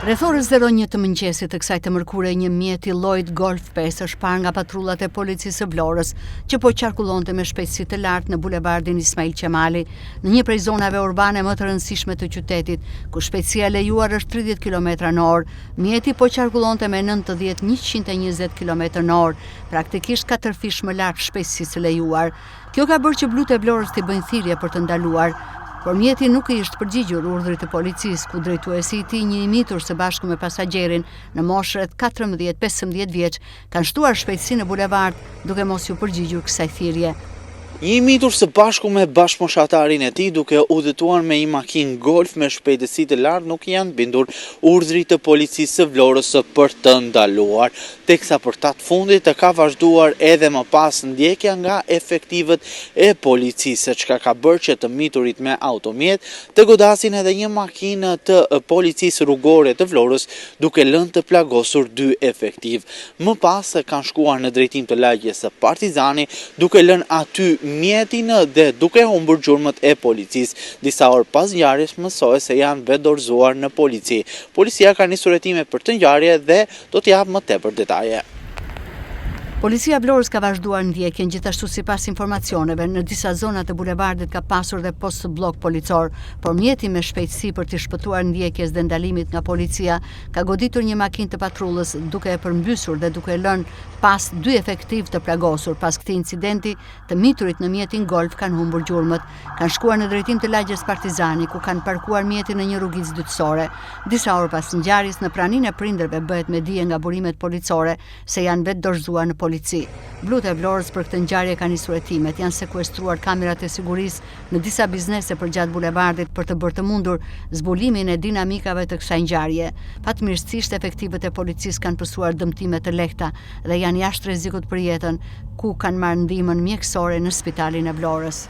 Rreth orës 01 të mëngjesit të kësaj të mërkure, një mjeti Lloyd Golf 5 është parë nga patrullat e policisë së Vlorës, që po qarkullonte me shpejtësi të lartë në bulevardin Ismail Qemali, në një prej zonave urbane më të rëndësishme të qytetit, ku shpejtësia e lejuar është 30 km/h. Mjeti po qarkullonte me 90-120 km/h, praktikisht 4 fish më larg shpejtësisë së lejuar. Kjo ka bërë që blut e Vlorës të bëjnë thirrje për të ndaluar. Por mjeti nuk i ishte përgjigjur urdhrit të policisë, ku drejtuesi i tij, një i mitur së bashku me pasagjerin në moshë rreth 14-15 vjeç, kanë shtuar shpejtësinë në bulevard duke mos u përgjigjur kësaj thirrje. Një mitur së bashku me bashkëmoshatarin e tij, duke udhëtuar me një makinë Golf me shpejtësi të lartë, nuk janë bindur urdhrit të policisë së Vlorës për të ndaluar, teksa për tatë fundit të ka vazhduar edhe më pas ndjekja nga efektivët e policisë, çka ka bërë që të miturit me automjet të godasin edhe një makinë të policisë rrugore të Vlorës, duke lënë të plagosur 2 efektiv. Më pas kanë shkuar në drejtim të lagjes së Partizani, duke lënë aty mjetin dhe duke humbur gjurmët e policisë. Disa orë pas ngjarjes mësohet se janë vetë dorëzuar në polici. Policia ka nisur hetime për të ngjarje dhe do të jap më tepër detaje. Policia e Vlorës ka vazhduar ndjekjen, gjithashtu sipas informacioneve, në disa zona të bulevardit ka pasur dhe post blok policor, por mjeti me shpejtësi për të shpëtuar ndjekjes dhe ndalimit nga policia ka goditur një makinë të patrullës, duke e përmbysur dhe duke lënë pas 2 efektiv të plagosur. Pas këtij incidenti, të miturit në mjetin Golf kanë humbur gjurmët, kanë shkuar në drejtim të lagjes Partizani, ku kanë parkuar mjetin në një rrugicë dytësore. Disa orë pas ngjarjes, në praninë e prindërve bëhet me dije nga burimet policore se janë vetë dorëzuar në polici. Blut e Vlorës për këtë ngjarje kanë nisur hetimet, janë sekuestruar kamerat e sigurisë në disa biznese përgjatë bulevardit për të bërë të mundur zbulimin e dinamikave të kësaj ngjarje. Fatmirësisht efektivët e policisë kanë pësuar dëmtime të lehta dhe janë jashtë rrezikut për jetën, ku kanë marrë ndihmën mjekësore në spitalin e Vlorës.